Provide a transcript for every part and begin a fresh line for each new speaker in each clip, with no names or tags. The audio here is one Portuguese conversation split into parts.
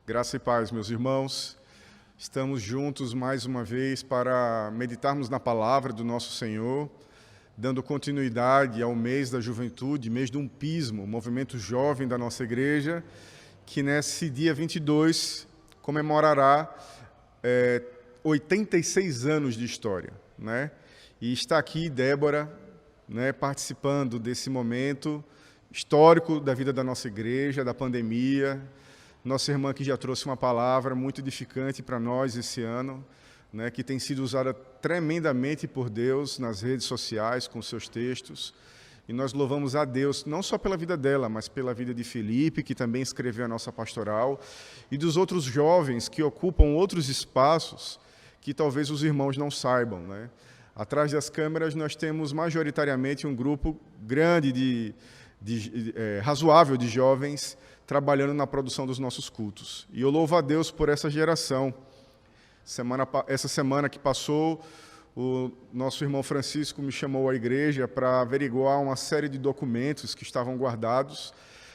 Graça e paz, meus irmãos. Estamos juntos mais uma vez para meditarmos na palavra do nosso Senhor, dando continuidade ao mês da juventude, mês do umpismo, movimento jovem da nossa igreja, que nesse dia 22 comemorará 86 anos de história, né? E está aqui Débora, né, participando desse momento histórico da vida da nossa igreja, da pandemia. Nossa irmã que já trouxe uma palavra muito edificante para nós esse ano, né, que tem sido usada tremendamente por Deus nas redes sociais, com seus textos. E nós louvamos a Deus, não só pela vida dela, mas pela vida de Felipe, que também escreveu a nossa pastoral, e dos outros jovens que ocupam outros espaços que talvez os irmãos não saibam, né? Atrás das câmeras nós temos majoritariamente um grupo grande razoável de jovens trabalhando na produção dos nossos cultos. E eu louvo a Deus por essa geração. Essa semana que passou, o nosso irmão Francisco me chamou à igreja para averiguar uma série de documentos que estavam guardados,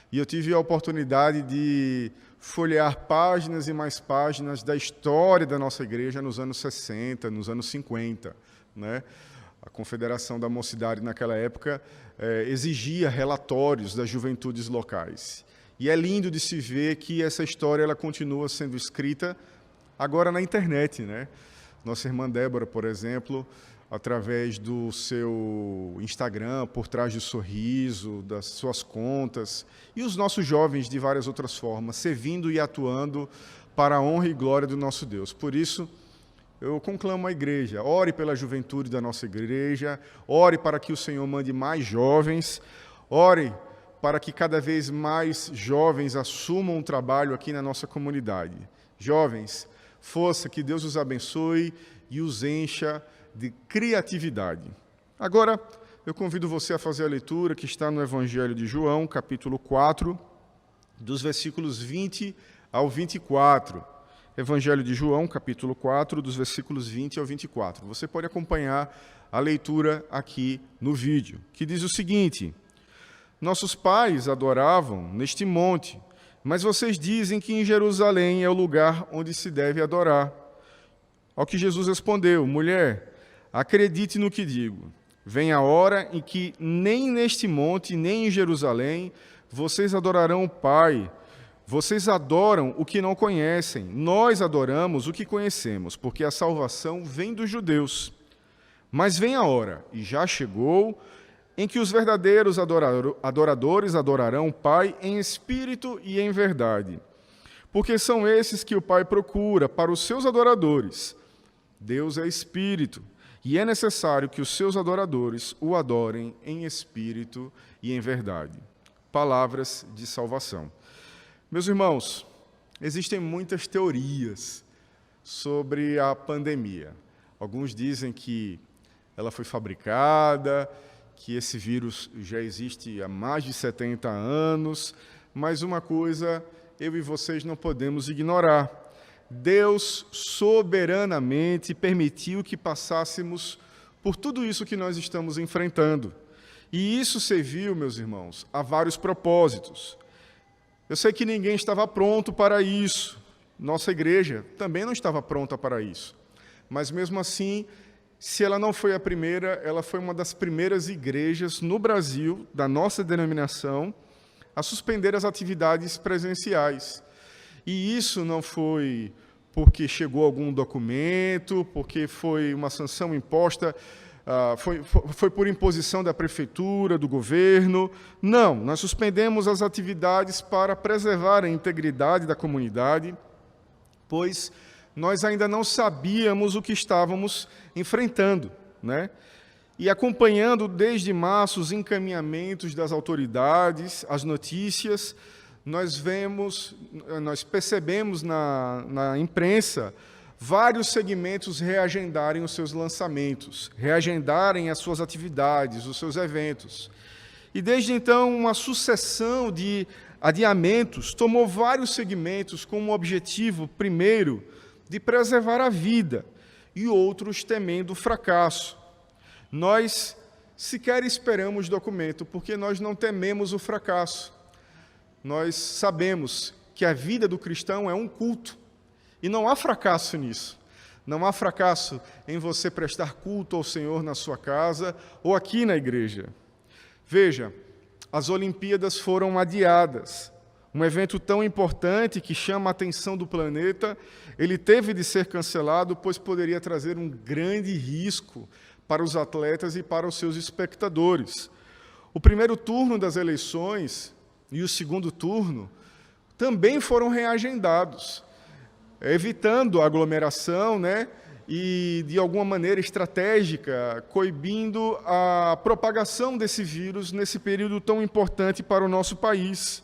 e eu tive a oportunidade de folhear páginas e mais páginas da história da nossa igreja nos anos 60, nos anos 50, né? A Confederação da Mocidade, naquela época, exigia relatórios das juventudes locais. E é lindo de se ver que essa história ela continua sendo escrita agora na internet, né? Nossa irmã Débora, por exemplo, através do seu Instagram, por trás do sorriso, das suas contas, e os nossos jovens de várias outras formas, servindo e atuando para a honra e glória do nosso Deus. Por isso, eu conclamo a igreja, ore pela juventude da nossa igreja, ore para que o Senhor mande mais jovens, ore para que cada vez mais jovens assumam um trabalho aqui na nossa comunidade. Jovens, força, que Deus os abençoe e os encha de criatividade. Agora, eu convido você a fazer a leitura que está no Evangelho de João, capítulo 4, dos versículos 20 ao 24. Evangelho de João, capítulo 4, dos versículos 20 ao 24. Você pode acompanhar a leitura aqui no vídeo, que diz o seguinte: nossos pais adoravam neste monte, mas vocês dizem que em Jerusalém é o lugar onde se deve adorar. Ao que Jesus respondeu: mulher, acredite no que digo. Vem a hora em que nem neste monte, nem em Jerusalém, vocês adorarão o Pai. Vocês adoram o que não conhecem. Nós adoramos o que conhecemos, porque a salvação vem dos judeus. Mas vem a hora, e já chegou, em que os verdadeiros adoradores adorarão o Pai em espírito e em verdade. Porque são esses que o Pai procura para os seus adoradores. Deus é espírito, e é necessário que os seus adoradores o adorem em espírito e em verdade. Palavras de salvação. Meus irmãos, existem muitas teorias sobre a pandemia. Alguns dizem que ela foi fabricada, que esse vírus já existe há mais de 70 anos, mas uma coisa eu e vocês não podemos ignorar. Deus soberanamente permitiu que passássemos por tudo isso que nós estamos enfrentando. E isso serviu, meus irmãos, a vários propósitos. Eu sei que ninguém estava pronto para isso. Nossa igreja também não estava pronta para isso. Mas, mesmo assim, se ela não foi a primeira, ela foi uma das primeiras igrejas no Brasil, da nossa denominação, a suspender as atividades presenciais. E isso não foi porque chegou algum documento, porque foi uma sanção imposta, foi por imposição da prefeitura, do governo. Não, nós suspendemos as atividades para preservar a integridade da comunidade, pois nós ainda não sabíamos o que estávamos enfrentando, né? E acompanhando desde março os encaminhamentos das autoridades, as notícias, nós percebemos na imprensa vários segmentos reagendarem os seus lançamentos, reagendarem as suas atividades, os seus eventos. E desde então, uma sucessão de adiamentos tomou vários segmentos com o objetivo, primeiro, de preservar a vida, e outros temendo o fracasso. Nós sequer esperamos documento, porque nós não tememos o fracasso. Nós sabemos que a vida do cristão é um culto, e não há fracasso nisso. Não há fracasso em você prestar culto ao Senhor na sua casa ou aqui na igreja. Veja, as Olimpíadas foram adiadas. Um evento tão importante que chama a atenção do planeta, ele teve de ser cancelado, pois poderia trazer um grande risco para os atletas e para os seus espectadores. O primeiro turno das eleições e o segundo turno também foram reagendados, evitando a aglomeração, né, e, de alguma maneira estratégica, coibindo a propagação desse vírus nesse período tão importante para o nosso país.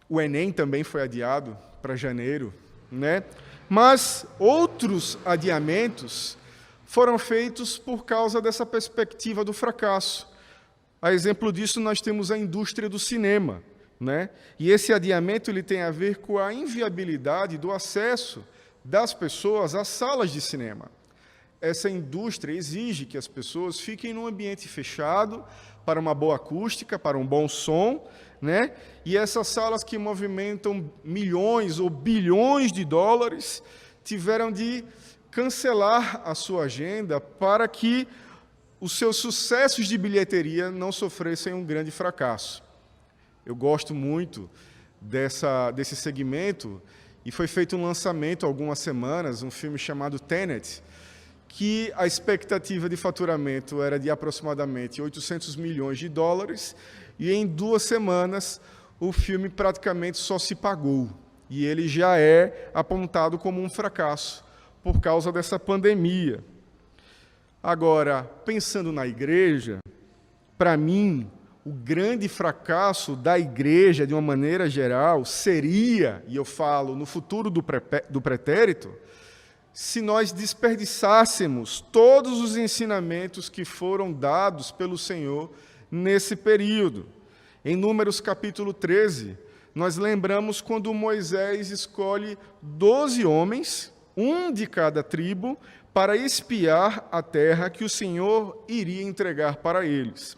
O Enem também foi adiado para janeiro, né? Mas outros adiamentos foram feitos por causa dessa perspectiva do fracasso. A exemplo disso, nós temos a indústria do cinema, né? E esse adiamento ele tem a ver com a inviabilidade do acesso das pessoas às salas de cinema. Essa indústria exige que as pessoas fiquem num ambiente fechado, para uma boa acústica, para um bom som, né? E essas salas que movimentam milhões ou bilhões de dólares tiveram de cancelar a sua agenda para que os seus sucessos de bilheteria não sofressem um grande fracasso. Eu gosto muito desse segmento, e foi feito um lançamento há algumas semanas, um filme chamado Tenet, que a expectativa de faturamento era de aproximadamente 800 milhões de dólares, e em 2 semanas o filme praticamente só se pagou, e ele já é apontado como um fracasso por causa dessa pandemia. Agora, pensando na igreja, para mim, o grande fracasso da igreja, de uma maneira geral, seria, e eu falo no futuro do pretérito, se nós desperdiçássemos todos os ensinamentos que foram dados pelo Senhor nesse período. Em Números capítulo 13, nós lembramos quando Moisés escolhe 12 homens, um de cada tribo, para espiar a terra que o Senhor iria entregar para eles.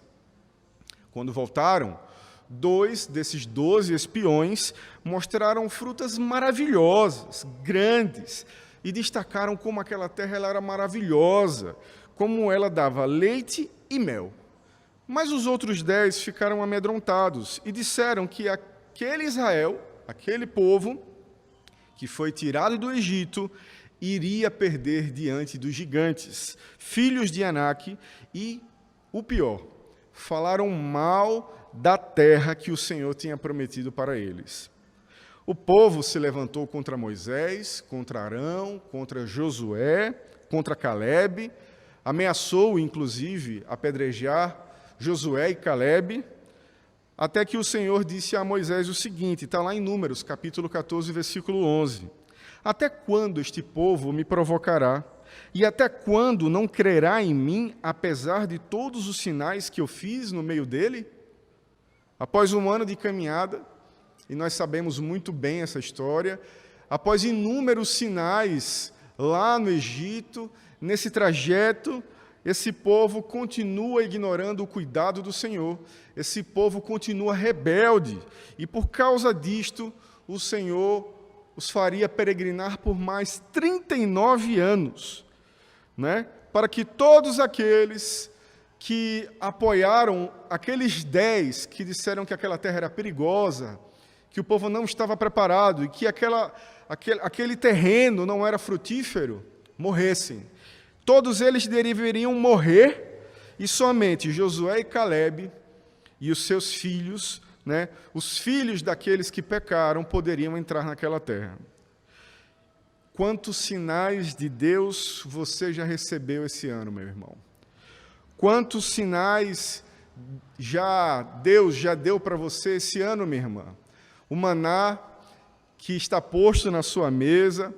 Quando voltaram, 2 desses 12 espiões mostraram frutas maravilhosas, grandes, e destacaram como aquela terra ela era maravilhosa, como ela dava leite e mel. Mas os outros 10 ficaram amedrontados e disseram que aquele Israel, aquele povo, que foi tirado do Egito, iria perder diante dos gigantes, filhos de Anak, e, o pior, falaram mal da terra que o Senhor tinha prometido para eles. O povo se levantou contra Moisés, contra Arão, contra Josué, contra Calebe, ameaçou, inclusive, apedrejar Josué e Calebe, até que o Senhor disse a Moisés o seguinte, está lá em Números, capítulo 14, versículo 11. Até quando este povo me provocará? E até quando não crerá em mim, apesar de todos os sinais que eu fiz no meio dele? Após 1 ano de caminhada, e nós sabemos muito bem essa história, após inúmeros sinais lá no Egito, nesse trajeto, esse povo continua ignorando o cuidado do Senhor, esse povo continua rebelde, e por causa disto, o Senhor os faria peregrinar por mais 39 anos, né? Para que todos aqueles que apoiaram, aqueles 10 que disseram que aquela terra era perigosa, que o povo não estava preparado e que aquele terreno não era frutífero, morressem. Todos eles deveriam morrer, e somente Josué e Calebe e os seus filhos, né, os filhos daqueles que pecaram, poderiam entrar naquela terra. Quantos sinais de Deus você já recebeu esse ano, meu irmão? Quantos sinais Deus já deu para você esse ano, minha irmã? O maná que está posto na sua mesa,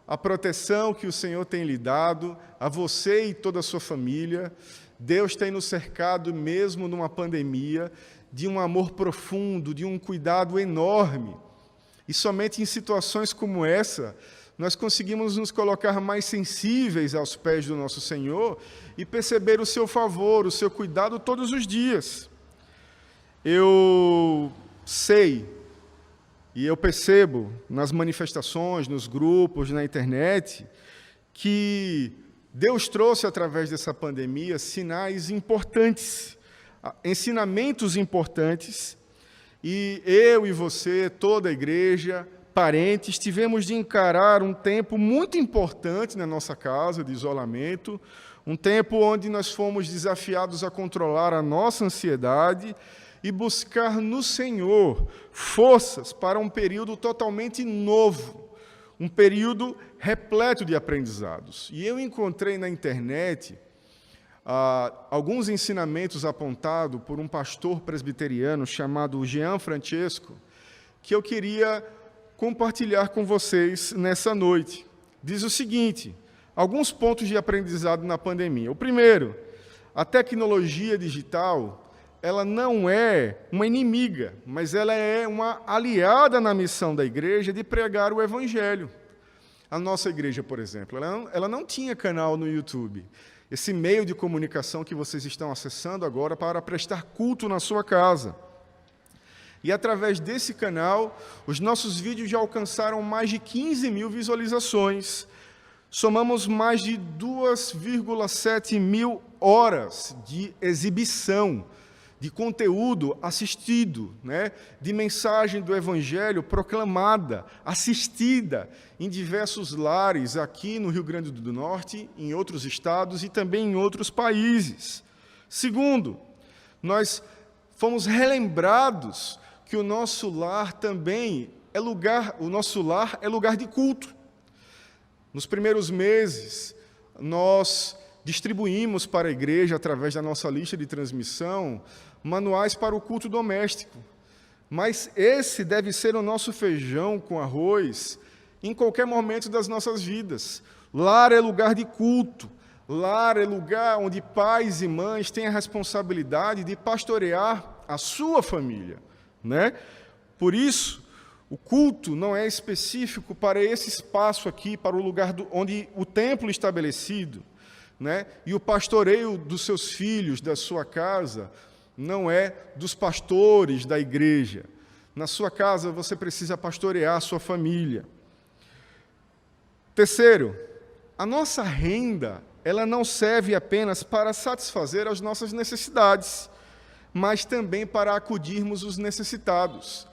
a proteção que o Senhor tem lhe dado, a você e toda a sua família. Deus tem nos cercado, mesmo numa pandemia, de um amor profundo, de um cuidado enorme. E somente em situações como essa, nós conseguimos nos colocar mais sensíveis aos pés do nosso Senhor e perceber o seu favor, o seu cuidado todos os dias. Eu sei e eu percebo nas manifestações, nos grupos, na internet, que Deus trouxe, através dessa pandemia, sinais importantes, ensinamentos importantes, e eu e você, toda a igreja, parentes, tivemos de encarar um tempo muito importante na nossa casa, de isolamento, um tempo onde nós fomos desafiados a controlar a nossa ansiedade e buscar no Senhor forças para um período totalmente novo, um período repleto de aprendizados. E eu encontrei na internet alguns ensinamentos apontados por um pastor presbiteriano chamado Jean Francesco, que eu queria compartilhar com vocês nessa noite. Diz o seguinte: alguns pontos de aprendizado na pandemia. O primeiro, a tecnologia digital, ela não é uma inimiga, mas ela é uma aliada na missão da igreja de pregar o Evangelho. A nossa igreja, por exemplo, ela não tinha canal no YouTube. Esse meio de comunicação que vocês estão acessando agora para prestar culto na sua casa. E, através desse canal, os nossos vídeos já alcançaram mais de 15 mil visualizações. Somamos mais de 2,7 mil horas de exibição, de conteúdo assistido, de mensagem do Evangelho proclamada, assistida em diversos lares, aqui no Rio Grande do Norte, em outros estados e também em outros países. Segundo, nós fomos relembrados que o nosso lar também é lugar de culto. Nos primeiros meses, nós distribuímos para a igreja, através da nossa lista de transmissão, manuais para o culto doméstico. Mas esse deve ser o nosso feijão com arroz em qualquer momento das nossas vidas. Lar é lugar de culto. Lar é lugar onde pais e mães têm a responsabilidade de pastorear a sua família, Por isso, o culto não é específico para esse espaço aqui, para o lugar onde o templo estabelecido, e o pastoreio dos seus filhos, da sua casa, não é dos pastores da igreja. Na sua casa, você precisa pastorear a sua família. Terceiro, a nossa renda, ela não serve apenas para satisfazer as nossas necessidades, mas também para acudirmos os necessitados.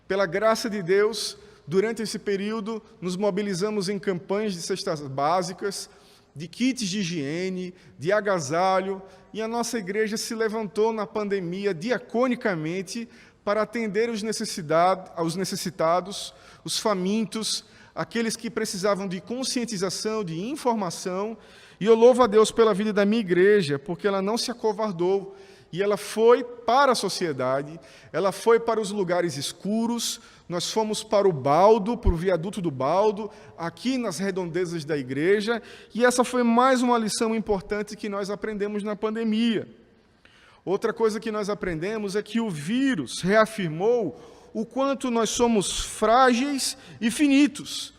Pela graça de Deus, durante esse período, nos mobilizamos em campanhas de cestas básicas, de kits de higiene, de agasalho, e a nossa igreja se levantou na pandemia diaconicamente para atender aos necessitados, os famintos, aqueles que precisavam de conscientização, de informação, e eu louvo a Deus pela vida da minha igreja, porque ela não se acovardou, e ela foi para a sociedade, ela foi para os lugares escuros, nós fomos para o baldo, para o viaduto do baldo, aqui nas redondezas da igreja, e essa foi mais uma lição importante que nós aprendemos na pandemia. Outra coisa que nós aprendemos é que o vírus reafirmou o quanto nós somos frágeis e finitos,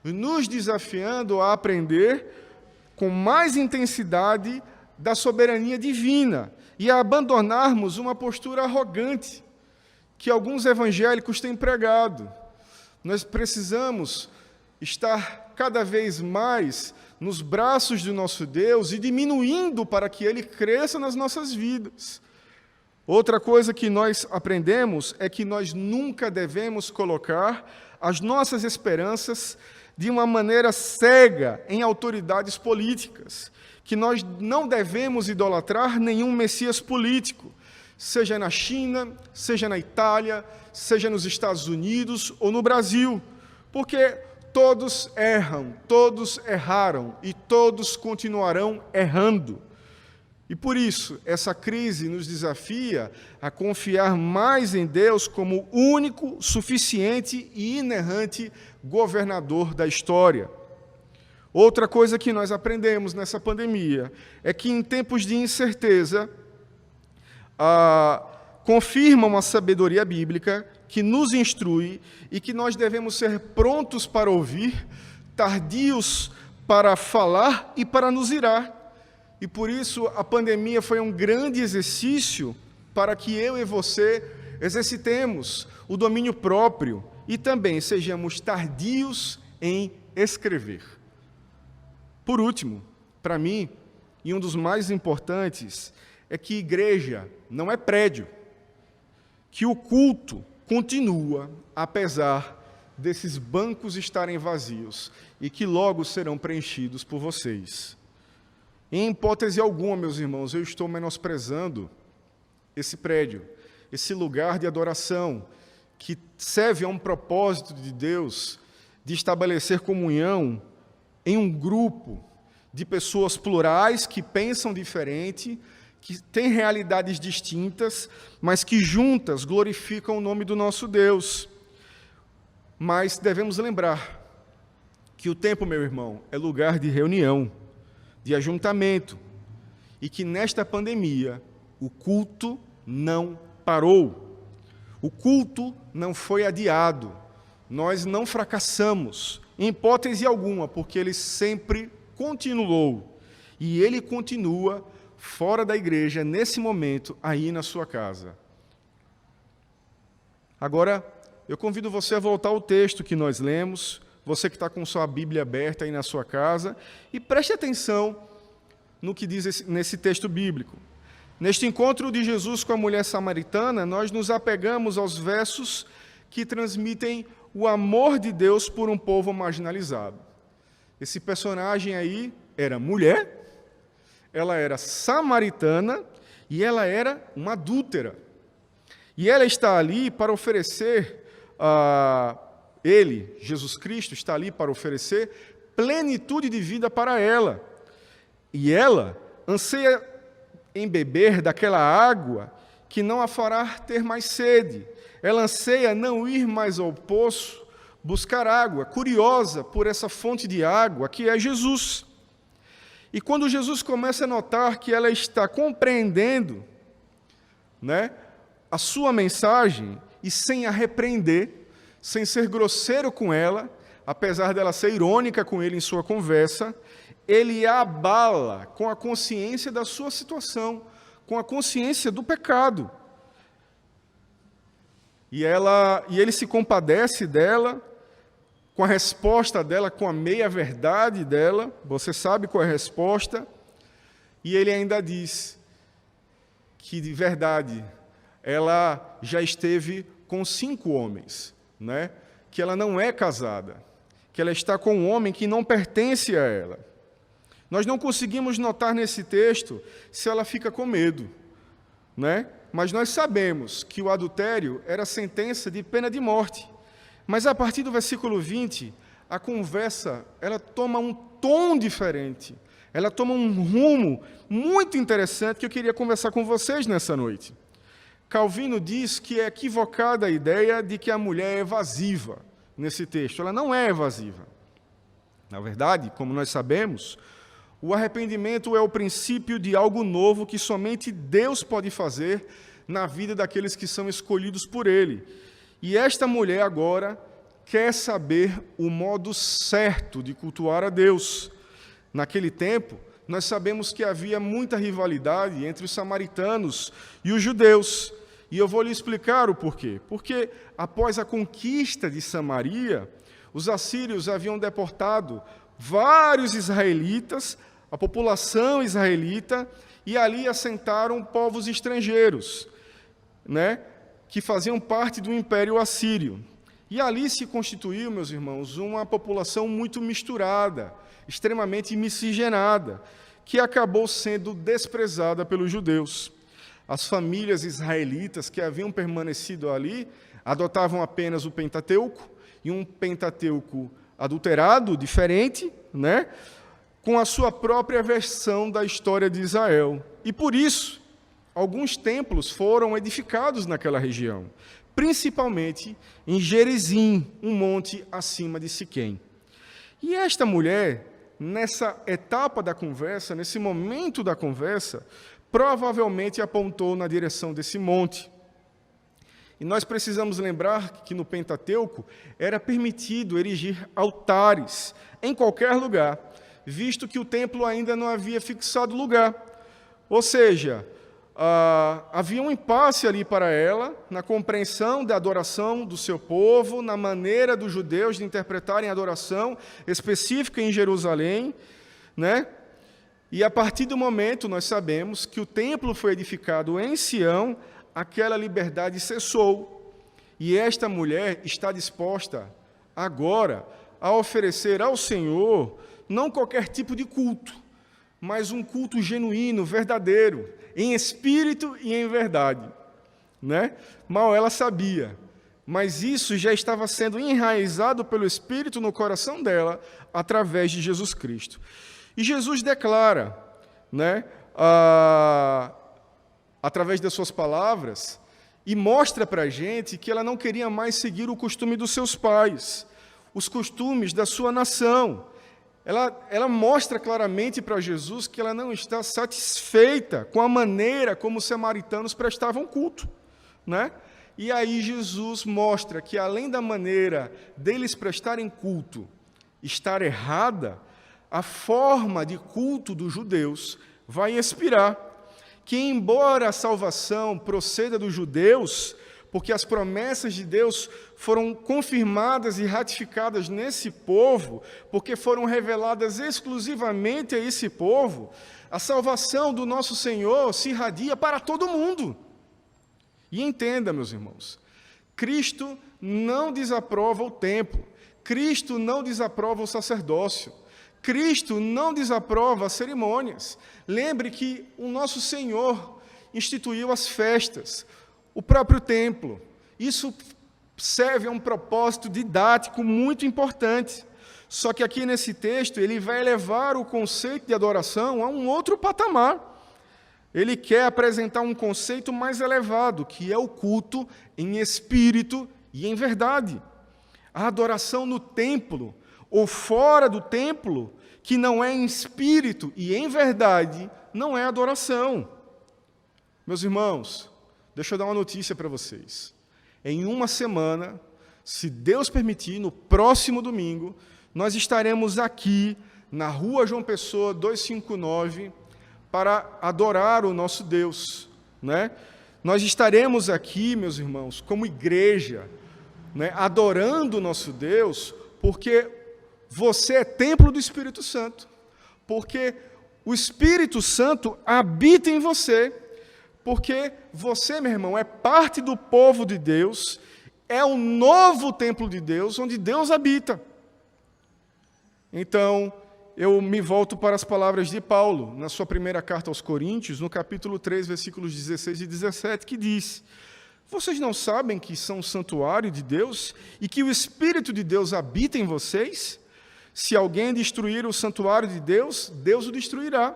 nos desafiando a aprender com mais intensidade da soberania divina e a abandonarmos uma postura arrogante que alguns evangélicos têm pregado. Nós precisamos estar cada vez mais nos braços do nosso Deus e diminuindo para que Ele cresça nas nossas vidas. Outra coisa que nós aprendemos é que nós nunca devemos colocar as nossas esperanças de uma maneira cega em autoridades políticas, que nós não devemos idolatrar nenhum Messias político, seja na China, seja na Itália, seja nos Estados Unidos ou no Brasil, porque todos erram, todos erraram e todos continuarão errando. E por isso, essa crise nos desafia a confiar mais em Deus como único, suficiente e inerrante governador da história. Outra coisa que nós aprendemos nessa pandemia é que, em tempos de incerteza, confirma uma sabedoria bíblica que nos instrui e que nós devemos ser prontos para ouvir tardios para falar e para nos irar. E por isso a pandemia foi um grande exercício para que eu e você exercitemos o domínio próprio e também sejamos tardios em escrever. Por último, para mim, e um dos mais importantes, é que igreja não é prédio, que o culto continua apesar desses bancos estarem vazios e que logo serão preenchidos por vocês. Em hipótese alguma, meus irmãos, eu estou menosprezando esse prédio, esse lugar de adoração que serve a um propósito de Deus de estabelecer comunhão em um grupo de pessoas plurais que pensam diferente, que têm realidades distintas, mas que juntas glorificam o nome do nosso Deus. Mas devemos lembrar que o templo, meu irmão, é lugar de reunião, de ajuntamento, e que nesta pandemia o culto não parou. O culto não foi adiado. Nós não fracassamos, em hipótese alguma, porque ele sempre continuou. E ele continua fora da igreja, nesse momento, aí na sua casa. Agora, eu convido você a voltar ao texto que nós lemos, você que está com sua Bíblia aberta aí na sua casa, e preste atenção no que diz nesse texto bíblico. Neste encontro de Jesus com a mulher samaritana, nós nos apegamos aos versos que transmitem o amor de Deus por um povo marginalizado. Esse personagem aí era mulher, ela era samaritana e ela era uma adúltera. E ela está ali para oferecer, ele, Jesus Cristo, está ali para oferecer plenitude de vida para ela. E ela anseia em beber daquela água que não a fará ter mais sede. Ela anseia não ir mais ao poço, buscar água, curiosa por essa fonte de água que é Jesus. E quando Jesus começa a notar que ela está compreendendo, a sua mensagem, e sem a repreender, sem ser grosseiro com ela, apesar dela ser irônica com ele em sua conversa, ele a abala com a consciência da sua situação, com a consciência do pecado. E ele se compadece dela, com a resposta dela, com a meia-verdade dela, você sabe qual é a resposta, e ele ainda diz que, de verdade, ela já esteve com 5 homens, que ela não é casada, que ela está com um homem que não pertence a ela. Nós não conseguimos notar nesse texto se ela fica com medo, mas nós sabemos que o adultério era sentença de pena de morte. Mas a partir do versículo 20, a conversa ela toma um tom diferente, ela toma um rumo muito interessante que eu queria conversar com vocês nessa noite. Calvino diz que é equivocada a ideia de que a mulher é evasiva nesse texto. Ela não é evasiva. Na verdade, como nós sabemos, o arrependimento é o princípio de algo novo que somente Deus pode fazer na vida daqueles que são escolhidos por Ele. E esta mulher agora quer saber o modo certo de cultuar a Deus. Naquele tempo, nós sabemos que havia muita rivalidade entre os samaritanos e os judeus. E eu vou lhe explicar o porquê. Porque após a conquista de Samaria, os assírios haviam deportado vários israelitas, a população israelita, e ali assentaram povos estrangeiros, que faziam parte do Império Assírio. E ali se constituiu, meus irmãos, uma população muito misturada, extremamente miscigenada, que acabou sendo desprezada pelos judeus. As famílias israelitas que haviam permanecido ali adotavam apenas o Pentateuco, e um Pentateuco adulterado, diferente, com a sua própria versão da história de Israel. E por isso, alguns templos foram edificados naquela região, principalmente em Gerizim, um monte acima de Siquém. E esta mulher, nessa etapa da conversa, nesse momento da conversa, provavelmente apontou na direção desse monte. E nós precisamos lembrar que no Pentateuco era permitido erigir altares em qualquer lugar, visto que o templo ainda não havia fixado lugar. Ou seja, havia um impasse ali para ela, na compreensão da adoração do seu povo, na maneira dos judeus de interpretarem a adoração específica em Jerusalém, né? E a partir do momento, nós sabemos que o templo foi edificado em Sião, aquela liberdade cessou. E esta mulher está disposta agora a oferecer ao Senhor não qualquer tipo de culto, mas um culto genuíno, verdadeiro, em espírito e em verdade, né? Mal ela sabia, mas isso já estava sendo enraizado pelo Espírito no coração dela, através de Jesus Cristo. E Jesus declara, né, através das suas palavras, e mostra para a gente que ela não queria mais seguir o costume dos seus pais, os costumes da sua nação. Ela mostra claramente para Jesus que ela não está satisfeita com a maneira como os samaritanos prestavam culto, né? E aí Jesus mostra que, além da maneira deles prestarem culto estar errada, a forma de culto dos judeus vai expirar. Que, embora a salvação proceda dos judeus, porque as promessas de Deus foram confirmadas e ratificadas nesse povo, porque foram reveladas exclusivamente a esse povo, a salvação do nosso Senhor se irradia para todo mundo. E entenda, meus irmãos, Cristo não desaprova o templo, Cristo não desaprova o sacerdócio, Cristo não desaprova as cerimônias. Lembre que o nosso Senhor instituiu as festas, o próprio templo. Isso serve a um propósito didático muito importante. Só que aqui nesse texto ele vai levar o conceito de adoração a um outro patamar. Ele quer apresentar um conceito mais elevado, que é o culto em espírito e em verdade. A adoração no templo ou fora do templo, que não é em espírito e em verdade, não é adoração. Meus irmãos, deixa eu dar uma notícia para vocês. Em uma semana, se Deus permitir, no próximo domingo, nós estaremos aqui na Rua João Pessoa 259 para adorar o nosso Deus, né? Nós estaremos aqui, meus irmãos, como igreja, né, adorando o nosso Deus, porque você é templo do Espírito Santo, porque o Espírito Santo habita em você, porque você, meu irmão, é parte do povo de Deus, é o novo templo de Deus, onde Deus habita. Então, eu me volto para as palavras de Paulo, na sua primeira carta aos Coríntios, no capítulo 3, versículos 16 e 17, que diz: vocês não sabem que são o santuário de Deus e que o Espírito de Deus habita em vocês? Se alguém destruir o santuário de Deus, Deus o destruirá.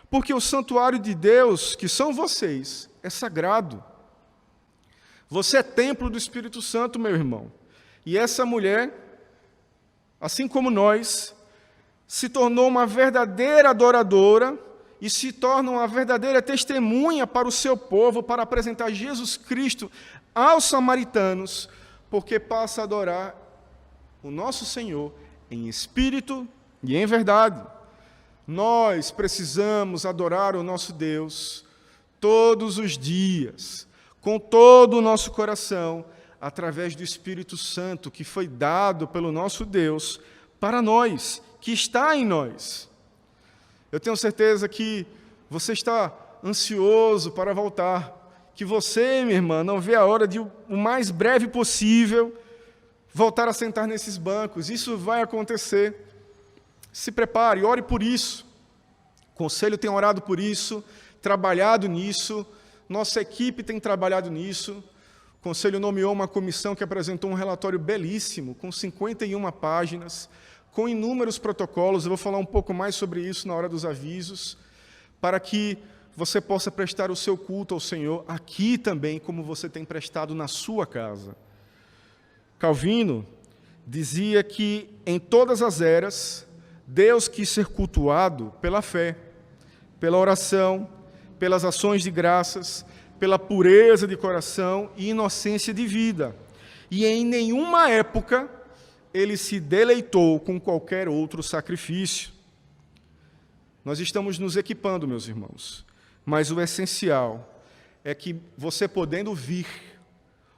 Porque o santuário de Deus, que são vocês, é sagrado. Você é templo do Espírito Santo, meu irmão. E essa mulher, assim como nós, se tornou uma verdadeira adoradora e se torna uma verdadeira testemunha para o seu povo, para apresentar Jesus Cristo aos samaritanos, porque passa a adorar o nosso Senhor em espírito e em verdade. Nós precisamos adorar o nosso Deus todos os dias, com todo o nosso coração, através do Espírito Santo que foi dado pelo nosso Deus para nós, que está em nós. Eu tenho certeza que você está ansioso para voltar, que você, minha irmã, não vê a hora de, o mais breve possível, voltar a sentar nesses bancos. Isso vai acontecer. Se prepare, ore por isso. O Conselho tem orado por isso, trabalhado nisso, nossa equipe tem trabalhado nisso. O Conselho nomeou uma comissão que apresentou um relatório belíssimo, com 51 páginas, com inúmeros protocolos. Eu vou falar um pouco mais sobre isso na hora dos avisos, para que você possa prestar o seu culto ao Senhor aqui também, como você tem prestado na sua casa. Calvino dizia que em todas as eras, Deus quis ser cultuado pela fé, pela oração, pelas ações de graças, pela pureza de coração e inocência de vida. E em nenhuma época ele se deleitou com qualquer outro sacrifício. Nós estamos nos equipando, meus irmãos, mas o essencial é que você podendo vir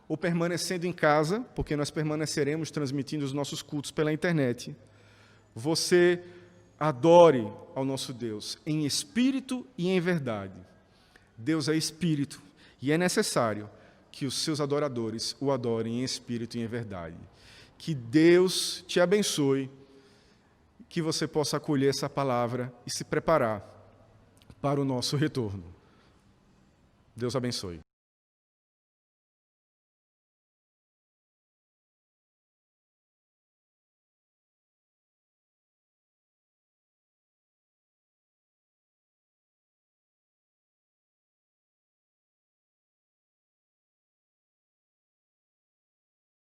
ou permanecendo em casa, porque nós permaneceremos transmitindo os nossos cultos pela internet, você adore ao nosso Deus em espírito e em verdade. Deus é espírito e é necessário que os seus adoradores o adorem em espírito e em verdade. Que Deus te abençoe, que você possa acolher essa palavra e se preparar para o nosso retorno. Deus abençoe.